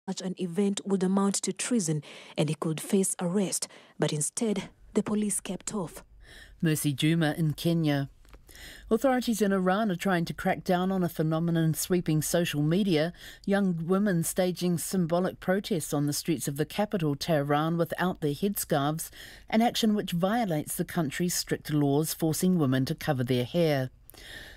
Such an event would amount to treason and he could face arrest, but instead, the police kept off. Mercy Juma in Kenya. Authorities in Iran are trying to crack down on a phenomenon sweeping social media, young women staging symbolic protests on the streets of the capital, Tehran, without their headscarves, an action which violates the country's strict laws forcing women to cover their hair.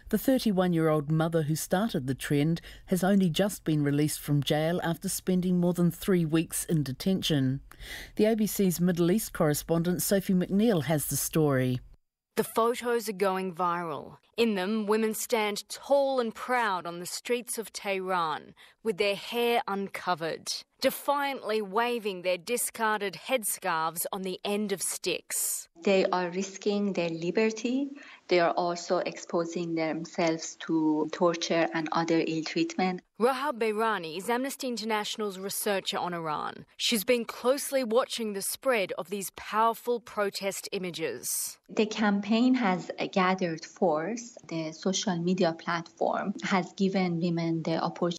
The 31-year-old mother who started the trend has only just been released from jail after spending more than 3 weeks in detention. The ABC's Middle East correspondent Sophie McNeil has the story. The photos are going viral. In them, women stand tall and proud on the streets of Tehran with their hair uncovered, defiantly waving their discarded headscarves on the end of sticks. They are risking their liberty. They are also exposing themselves to torture and other ill treatment. Rahab Beirani is Amnesty International's researcher on Iran. She's been closely watching the spread of these powerful protest images. The campaign has gathered force. The social media platform has given women the opportunity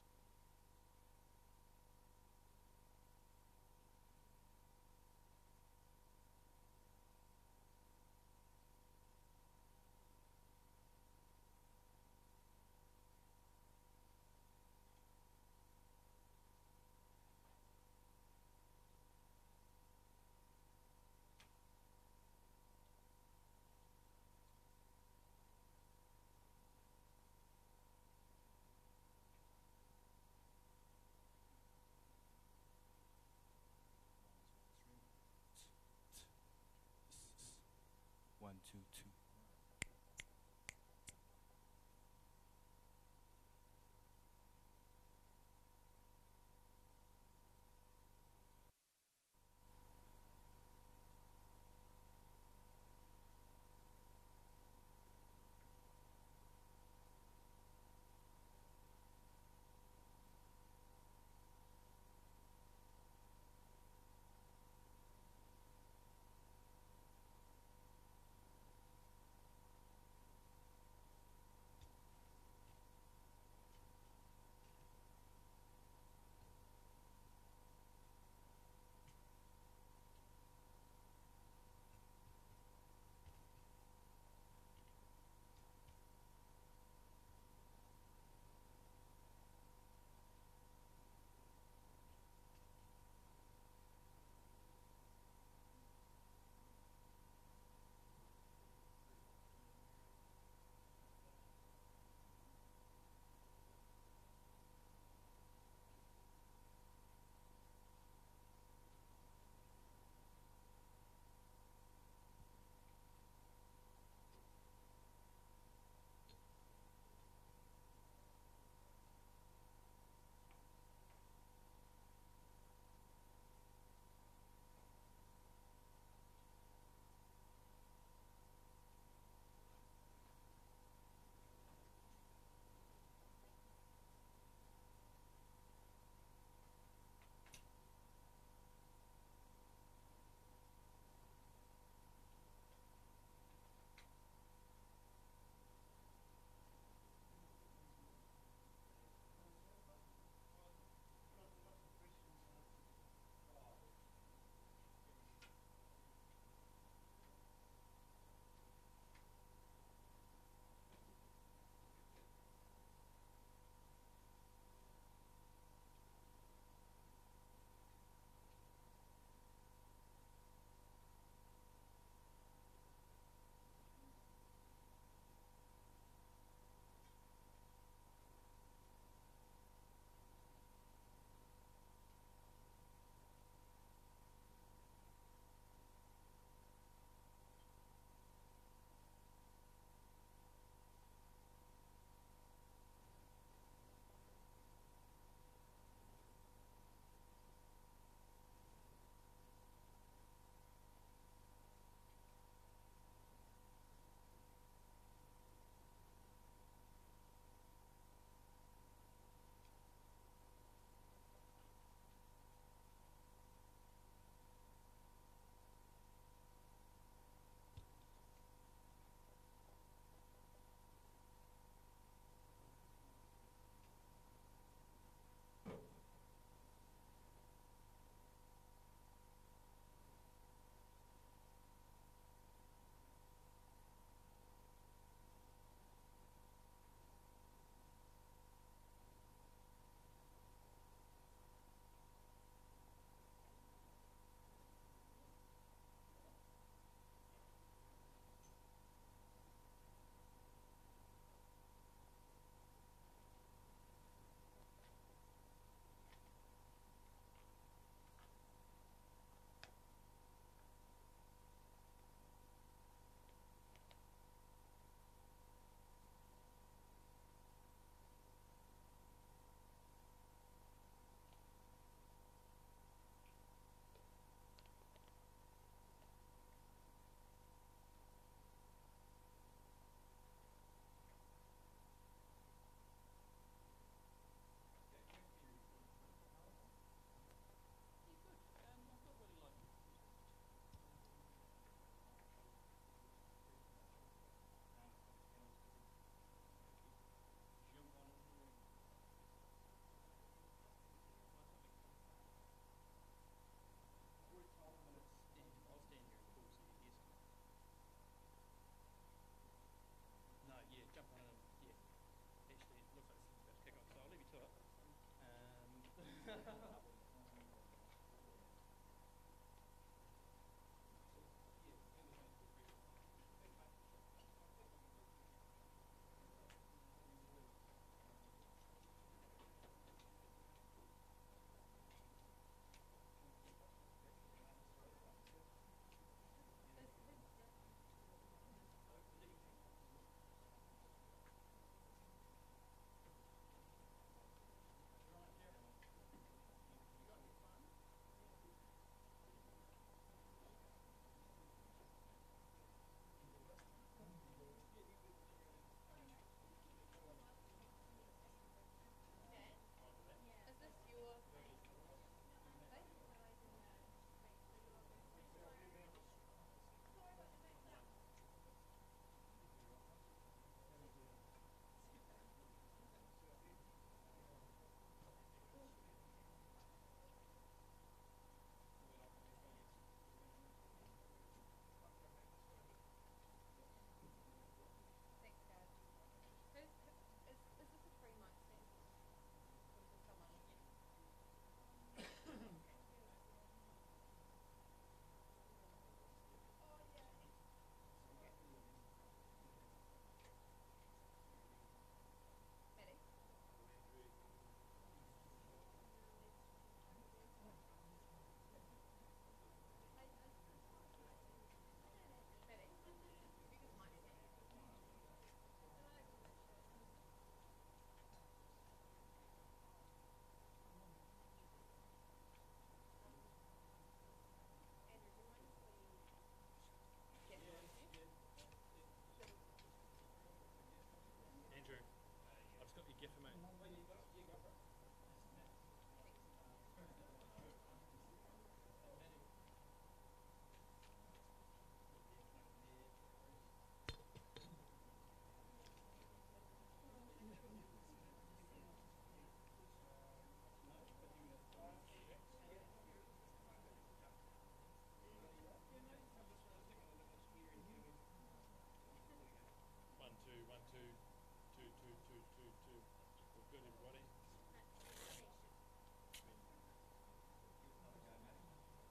everybody.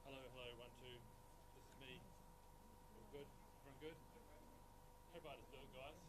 Hello, hello, 1, 2. This is me. All good? Everyone good? Hope I just do it, guys.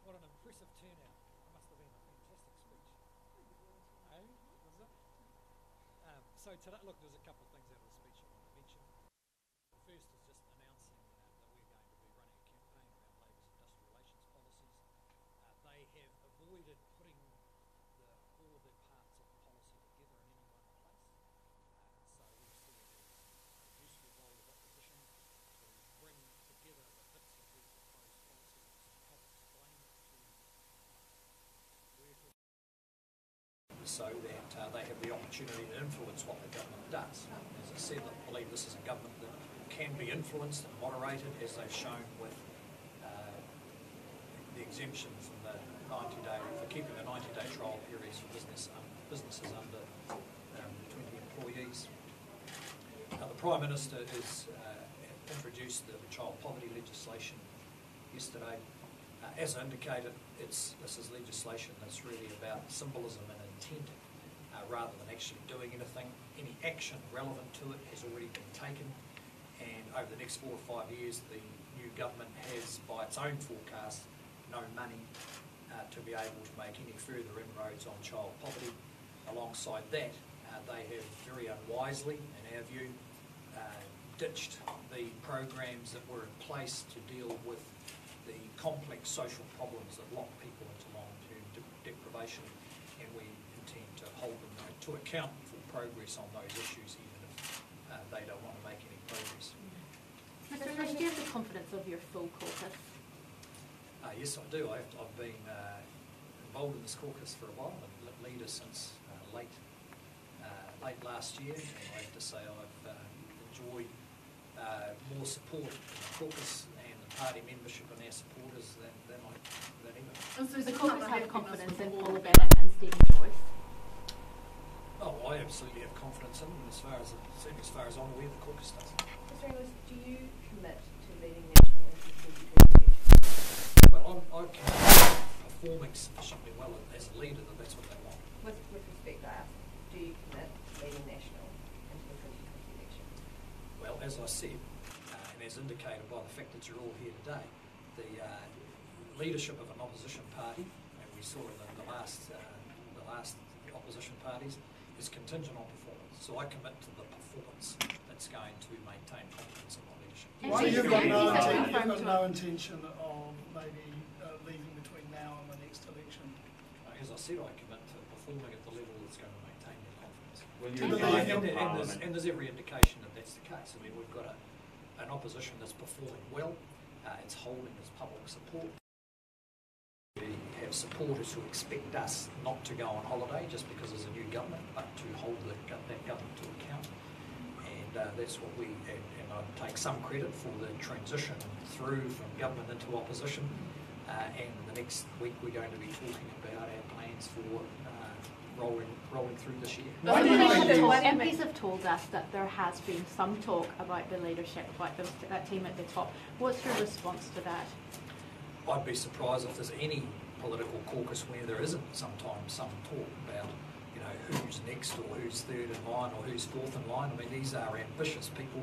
What an impressive turnout. It must have been a fantastic speech. Hey, was it? So today, look, there's a couple of things out of the speech I want to mention. The first is just announcing that we're going to be running a campaign around Labour's industrial relations policies. They have avoided putting all of the parts of the policy together in any one place. So we see it as a useful role of opposition to bring together the bits of these proposed policies to help explain it to workers, so that they have the opportunity to influence what the government does. As I said, I believe this is a government that can be influenced and moderated, as they've shown with the exemptions and the 90-day, for keeping the 90-day trial periods for businesses under 20 employees. The Prime Minister has introduced the child poverty legislation yesterday. As I indicated, this is legislation that's really about symbolism and intent rather than actually doing anything. Any action relevant to it has already been taken, and over the next 4 or 5 years the new government has, by its own forecast, no money to be able to make any further inroads on child poverty. Alongside that, they have very unwisely, in our view, ditched the programs that were in place to deal with the complex social problems that lock people into long-term probation, and we intend to hold them to account for progress on those issues, even if they don't want to make any progress. Mr. English, do you have the confidence of your full caucus? Yes, I do. I've been involved in this caucus for a while, and leader since late last year, and I have to say I've enjoyed more support in the caucus and the party membership and their supporters than ever. Does the caucus have confidence in Paul Bennett and Stephen Joyce? Oh, I absolutely have confidence in them, certainly as far as I'm aware, the caucus does. Mr. English, do you commit to leading national into the 2020 election? Well, I'm performing sufficiently well as a leader that that's what they want. With respect, I ask, do you commit to leading national into the 2020 election? Well, as I said, and as indicated by the fact that you're all here today, the leadership of an opposition party, and we saw in the last opposition parties, is contingent on performance. So I commit to the performance that's going to maintain confidence in my leadership. So you've got no intention of maybe leaving between now and the next election? As I said, I commit to performing at the level that's going to maintain their confidence. Will you And there's every indication that that's the case. I mean, we've got an opposition that's performing well. It's holding its public support. We have supporters who expect us not to go on holiday just because there's a new government, but to hold that government to account. And that's what and I take some credit for the transition through from government into opposition. And the next week we're going to be talking about our plans for rolling through this year. MPs have told us that there has been some talk about the leadership, about that team at the top. What's your response to that? I'd be surprised if there's any political caucus where there isn't sometimes some talk about, who's next or who's third in line or who's fourth in line. I mean, these are ambitious people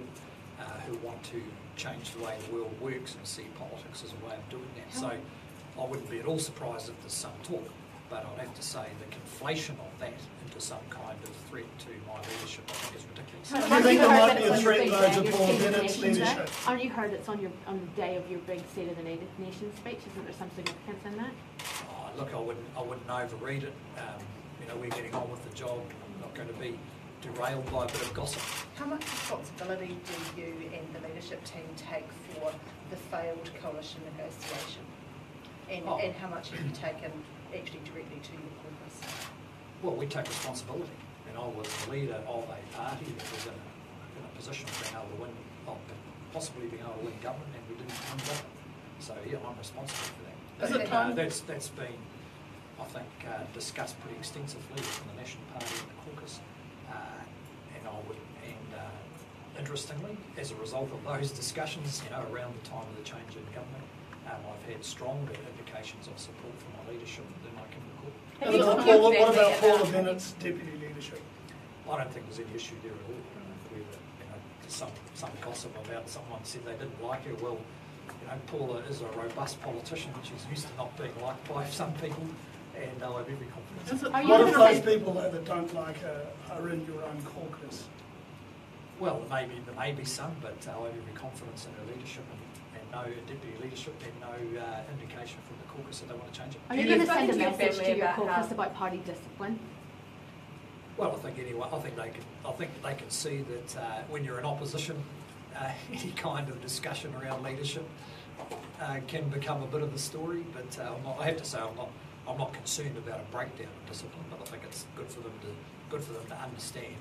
who want to change the way the world works and see politics as a way of doing that. So I wouldn't be at all surprised if there's some talk, but I'd have to say the conflation of that into some kind of threat to my leadership, I think, is ridiculous. Do you think there might be a threat though to Paul Bennett's leadership? Aren't you heard it's on the day of your big State of the Nation speech? Isn't there some significance in that? Oh, look, I wouldn't overread it. We're getting on with the job. I'm not going to be derailed by a bit of gossip. How much responsibility do you and the leadership team take for the failed coalition negotiation? And how much have you taken actually directly to your caucus? Well, we take responsibility. And I was the leader of a party that was in a position of being able to win, possibly being able to win government, and we didn't win government. So yeah, I'm responsible for that. That's been, I think, discussed pretty extensively in the National Party and the caucus. Interestingly, as a result of those discussions, around the time of the change in government, I've had stronger indications of support from my leadership than I can recall. What about Paul Bennett's deputy leadership? I don't think there's any issue there at all. Some gossip about someone said they didn't like her. Well, Paula is a robust politician. She's used to not being liked by some people, and I have every confidence. What if those people that don't like her are in your own caucus? Well, there may be some, but I have every confidence in her leadership and no deputy leadership and no indication from the caucus that they want to change it. Are you going to send a message to your caucus about party discipline? Well, I think they can see that when you're in opposition, any kind of discussion around leadership can become a bit of a story. But I have to say, I'm not concerned about a breakdown of discipline. But I think it's good for them to understand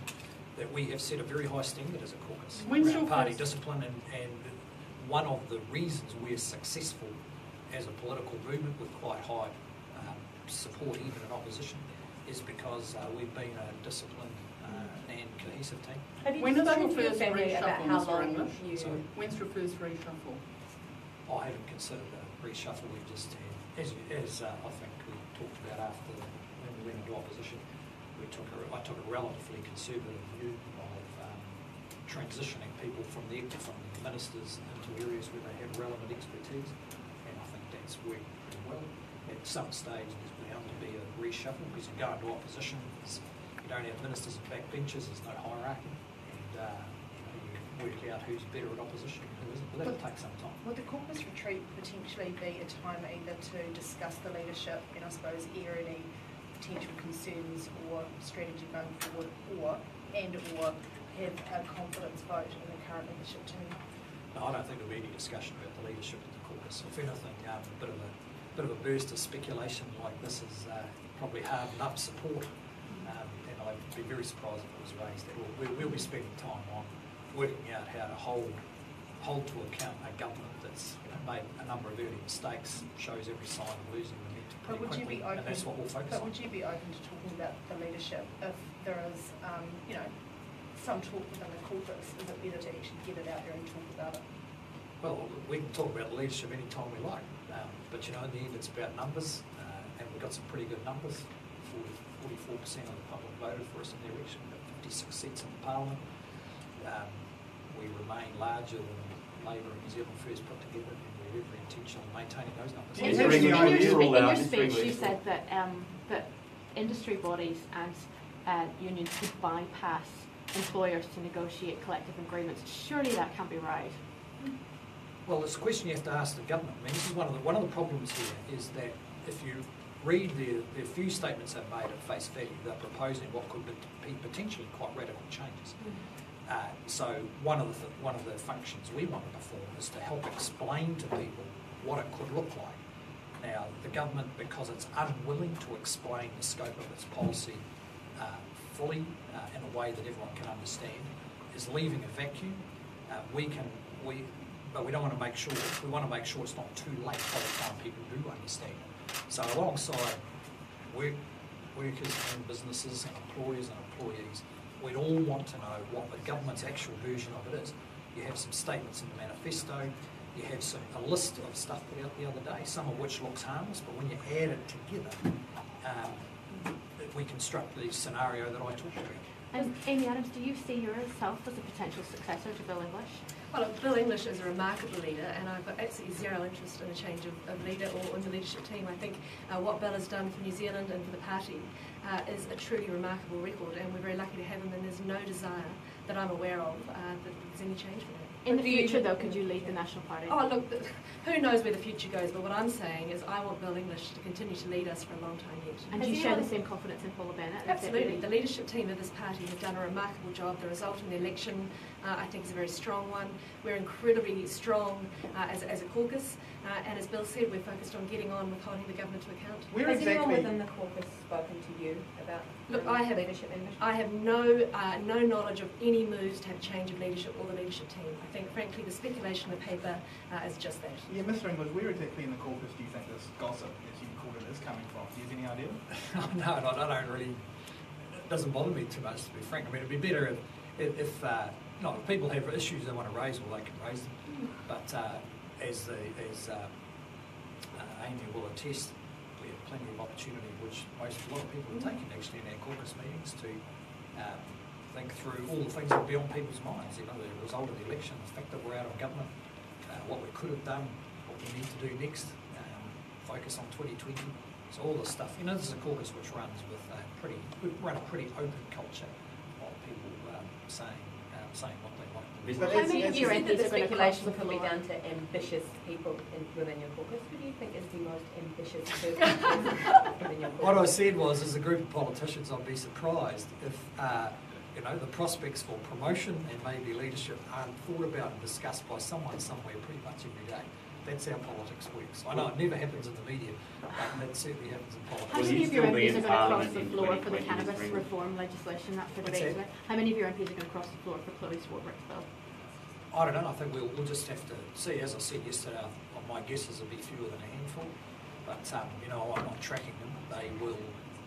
that we have set a very high standard as a caucus around party discipline, and one of the reasons we're successful as a political movement with quite high support even in opposition is because we've been a disciplined and cohesive team. When is your first reshuffle, Mr. English? When's your first reshuffle? I haven't considered a reshuffle. We just had, as I think we talked about after when we went into opposition, I took a relatively conservative view of transitioning people from the ministers into areas where they have relevant expertise, and I think that's worked pretty well. At some stage there's bound to be a reshuffle because you go into opposition, you don't have ministers and backbenchers, there's no hierarchy, and you work out who's better at opposition and who isn't, but that'll take some time. Would the caucus retreat potentially be a time either to discuss the leadership and I suppose air any potential concerns or strategy going forward, or have a confidence vote in the current leadership team? No, I don't think there'll be any discussion about the leadership of the caucus. If anything, a bit of a burst of speculation like this is probably hardened up support, and I'd be very surprised if it was raised at all. We'll be spending time on working out how to hold to account a government that's made a number of early mistakes, shows every sign of losing momentum pretty quickly, and that's what we'll focus on. But would you be open to talking about the leadership if there is, some talk within the caucus? Is it better to actually get it out there and talk about it? Well, we can talk about leadership any time we like, but in the end it's about numbers, and we've got some pretty good numbers. 44% of the public voted for us in the election. We've got 56 seats in Parliament. We remain larger than Labour and New Zealand first put together, and we have every intention of maintaining those numbers. In your speech, you said that that industry bodies and unions could bypass employers to negotiate collective agreements. Surely that can't be right. Well, it's a question you have to ask the government. I mean, this is one of the problems here is that if you read the few statements they've made at face value, they're proposing what could be potentially quite radical changes. So one of the functions we want to perform is to help explain to people what it could look like. Now, the government, because it's unwilling to explain the scope of its policy fully in a way that everyone can understand, is leaving a vacuum. But we don't want to make sure. We want to make sure it's not too late by the time people do understand it. So alongside workers and businesses and employers and employees, we'd all want to know what the government's actual version of it is. You have some statements in the manifesto, you have a list of stuff put out the other day, some of which looks harmless, but when you add it together, we construct the scenario that I talked about. And Amy Adams, do you see yourself as a potential successor to Bill English? Well, look, Bill English is a remarkable leader, and I've got absolutely zero interest in a change of leader or in the leadership team. I think what Bill has done for New Zealand and for the party is a truly remarkable record, and we're very lucky to have him, and there's no desire that I'm aware of that there's any change for that. In the future, though, could you lead the National Party? Oh, look, who knows where the future goes, but what I'm saying is I want Bill English to continue to lead us for a long time yet. And do you share the same confidence in Paula Bennett? Absolutely. The leadership team of this party have done a remarkable job. The result in the election, I think, is a very strong one. We're incredibly strong as a caucus, and as Bill said, we're focused on getting on with holding the government to account. Has anyone within the caucus spoken to you about leadership in English? I have no knowledge of any moves to have change of leadership or the leadership team. I think, frankly, the speculation in the paper is just that. Yeah, Mr. English, where exactly in the caucus do you think this gossip, as you call it, is coming from? Do you have any idea? No, I don't really. It doesn't bother me too much, to be frank. I mean, it'd be better if people have issues they want to raise, well, they can raise them. But as Amy will attest, we have plenty of opportunity, which a lot of people are taking actually in our caucus meetings to think through all the things that will be on people's minds. The result of the election, the fact that we're out of government, what we could have done, what we need to do next, focus on 2020. So all this stuff. This is a caucus which runs with we run a pretty open culture of people saying what they like. How many of your MPs are going to cross the floor? Be down to ambitious people within your caucus? Who do you think is the most ambitious person within your caucus? What I said was, as a group of politicians, I'd be surprised if the prospects for promotion and maybe leadership aren't thought about and discussed by someone somewhere pretty much every day. That's how politics works. I know it never happens in the media, but it certainly happens in politics. How many of your MPs are going to cross the floor for the cannabis reform legislation that's for debate? How many of your MPs are going to cross the floor for Chloe's Swarbrick's bill? I don't know. I think we'll just have to see. As I said yesterday, my guess is it'll be fewer than a handful. But I'm not tracking them. They will,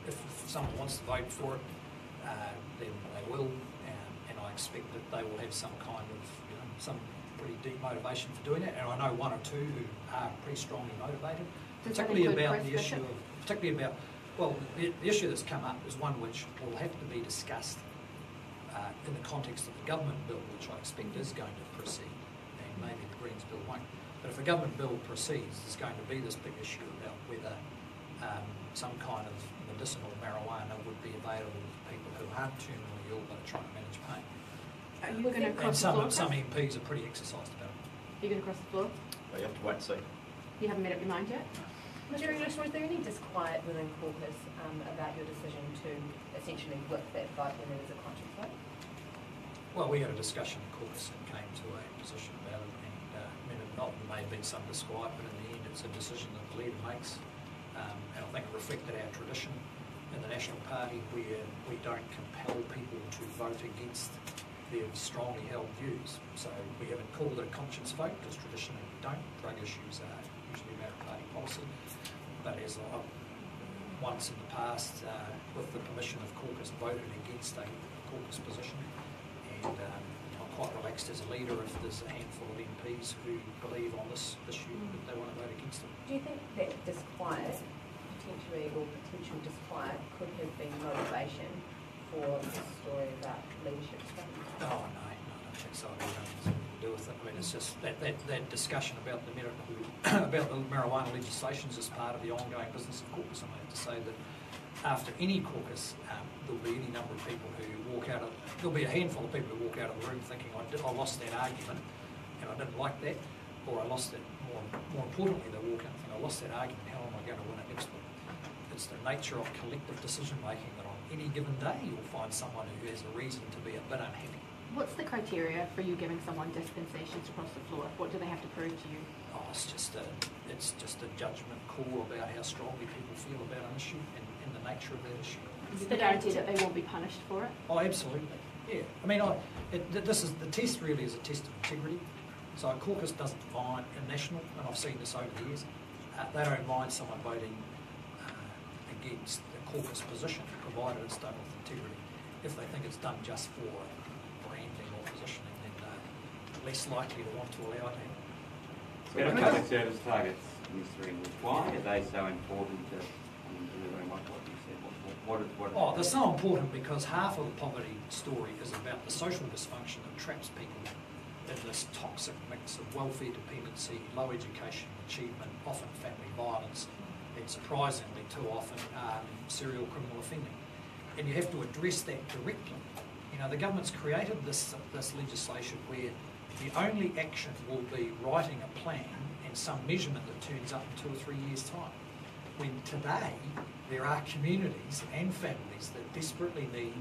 if someone wants to vote for it, then they will, and I expect that they will have some kind of some pretty deep motivation for doing it. And I know one or two who are pretty strongly motivated, particularly about the issue the issue that's come up is one which will have to be discussed in the context of the government bill, which I expect is going to proceed, and maybe the Greens bill won't. But if the government bill proceeds, there's going to be this big issue about whether some kind of medicinal marijuana would be available to people who aren't terminally ill but are trying to manage pain. Are you going to cross the floor? Some MPs are pretty exercised about it. Are you going to cross the floor? Well, you have to wait and see. You haven't made up your mind yet? Mr. English, was there any disquiet within caucus about your decision to essentially whip that vote when there was a conscience vote? Well, we had a discussion in caucus and came to a position about it, and there may have been some disquiet, but in the end it's a decision that the leader makes, and I think it reflected our tradition in the National Party where we don't compel people to vote against their strongly held views. So we haven't called it a conscience vote because traditionally we don't. Drug issues are usually a matter of party policy. But as I once in the past, with the permission of caucus, voted against a caucus position, and I'm quite relaxed as a leader if there's a handful of MPs who believe on this issue that they want to vote against it. Do you think that disquiet, potential disquiet, could have been motivation for the story about leadership strategy? Oh, no, I don't think so. It has nothing to do with it. I mean, it's just that discussion about the about the marijuana legislation is part of the ongoing business of caucus. And I have to say that after any caucus, there'll be any number of people who walk out of, there'll be a handful of people who walk out of the room thinking, I lost that argument and I didn't like that, or I lost it, more importantly, they walk out and think, I lost that argument, how am I going to win it next week? It's the nature of collective decision making that on any given day you'll find someone who has a reason to be a bit unhappy. What's the criteria for you giving someone dispensations across the floor? What do they have to prove to you? Oh, it's just a judgment call about how strongly people feel about an issue and the nature of that issue. Is the guarantee that they won't be punished for it? Oh, absolutely. Yeah. I mean, this is the test. Really, is a test of integrity. So a caucus doesn't mind a national, and I've seen this over the years. They don't mind someone voting against the caucus position, provided it's done with integrity. If they think it's done just for branding or positioning, then they're less likely to want to allow it to happen. Better public service targets, Mr. English. Why are they so important to delivering what you said? They're so important because half of the poverty story is about the social dysfunction that traps people in this toxic mix of welfare dependency, low education achievement, often family violence, and surprisingly too often serial criminal offending. And you have to address that directly. You know, the government's created this legislation where the only action will be writing a plan and some measurement that turns up in 2 or 3 years' time. When today there are communities and families that desperately need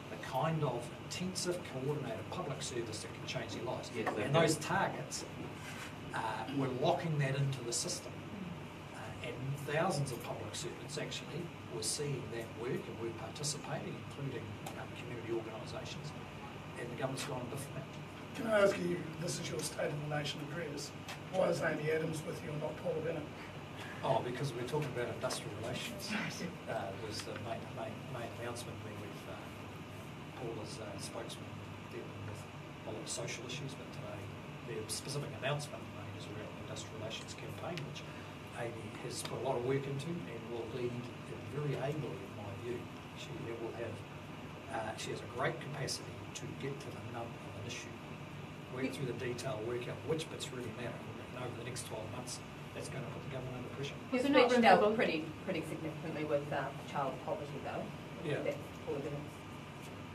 the kind of intensive, coordinated public service that can change their lives. Yes, and those targets, we're locking that into the system. And thousands of public servants actually were seeing that work and were participating, including community organisations. And the government's gone and different. Can I ask you, this is your State of the Nation address, why is Amy Adams with you and not Paula Bennett? Oh, because we're talking about industrial relations. Was the main announcement when we've Paula's spokesman dealing with a lot of social issues, but today the specific announcement made is around the industrial relations campaign, which Amy has put a lot of work into and will lead very ably, in my view. She will have. She has a great capacity to get to the nub of an issue, work through the detail, work out which bits really matter, and over the next 12 months. That's going to put the government under pressure. Your speech dealt pretty significantly with child poverty, though. Yeah.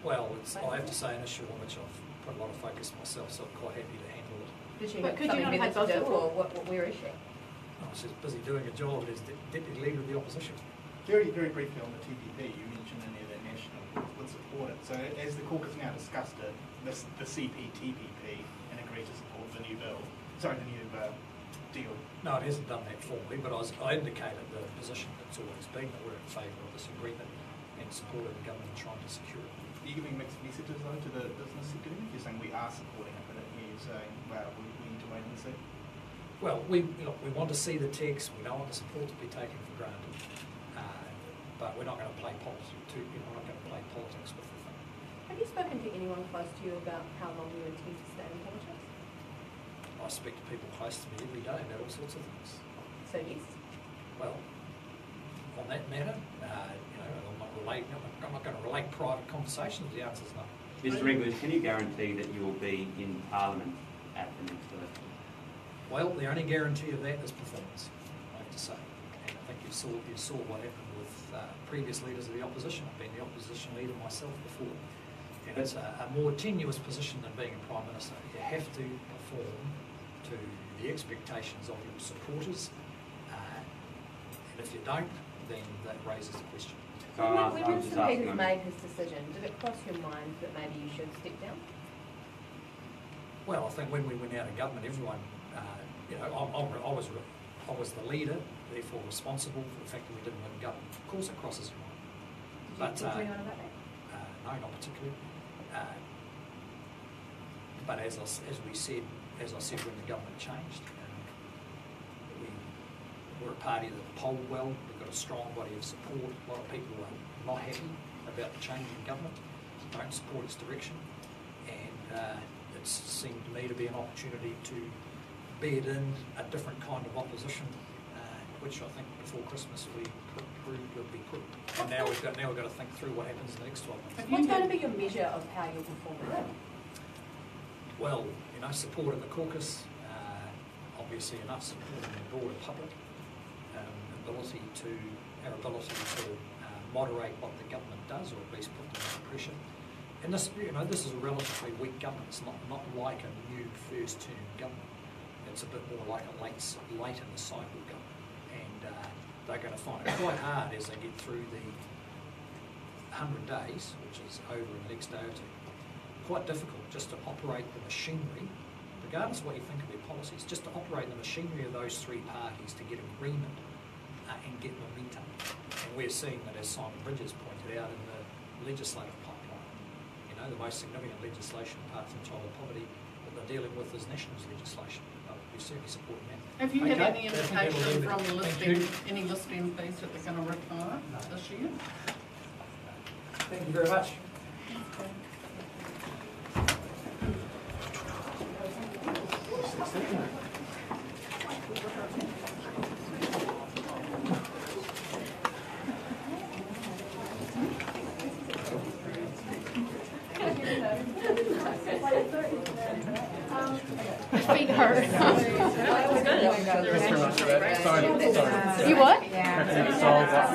Well, it's, I have to say, an issue on which I've put a lot of focus myself, so I'm quite happy to handle it. Did she have something better to do, or where is she? Oh, she's busy doing a job as deputy leader of the opposition. Very briefly on the TPP, you mentioned in there that National would support it. So as the caucus now discussed it, the CP-TPP, and agreed to support the new bill, deal. No, it hasn't done that formally, but I indicated the position that's always been that we're in favour of this agreement and supported the government in trying to secure it. Are you giving mixed messages though to the business sector? You're saying we are supporting it, but you're saying, well, we need to wait and see. Well, we want to see the text. We don't want the support to be taken for granted, but we're not going to play politics. We're not going to play politics with the thing. Have you spoken to anyone close to you about how long you intend to stay in politics? I speak to people close to me every day about all sorts of things. So yes. Well, on that matter, I'm not going to relate private conversations. The answer is no. Mr. English, can you guarantee that you will be in Parliament at the next election? Well, the only guarantee of that is performance, I have to say. And I think you saw what happened with previous leaders of the opposition. I've been the opposition leader myself before. And it's a more tenuous position than being a Prime Minister. You have to perform to the expectations of your supporters And if you don't, then that raises the question. So when Mr. Peters made his decision, did it cross your mind that maybe you should step down? Well, I think when we went out of government, everyone, I was the leader, therefore responsible for the fact that we didn't win government. Of course, it crosses your mind. Did you talk to anyone about that? No, not particularly. But as I said when the government changed, we were a party that polled well. We've got a strong body of support. A lot of people are not happy about the change in government, don't support its direction, and it seemed to me to be an opportunity to bed in a different kind of opposition, which I think before Christmas we proved would be good. And now we've got to think through what happens in the next 12 months. What's going to be your measure of how you'll perform with it? Well, support of the caucus, obviously enough support in the broader public, our ability to moderate what the government does, or at least put them under pressure. And this is a relatively weak government. It's not like a new first term government. It's a bit more like a late in the cycle government, and they're going to find it quite hard as they get through the 100 days, which is over in the next day or two. Quite difficult just to operate the machinery, regardless of what you think of their policies, just to operate the machinery of those three parties to get agreement and get momentum. And we're seeing that, as Simon Bridges pointed out, in the legislative pipeline. The most significant legislation apart from child poverty that they're dealing with is nationals legislation. We're certainly supporting that. Have you had any indication from the listing, any listing fees that they're going to retire this year? Thank you very much. Feet hurt. You what?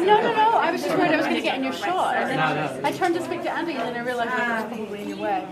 No. I was just worried I was going to get in your shot. I turned to speak to Andy and then I realised I was probably in your way.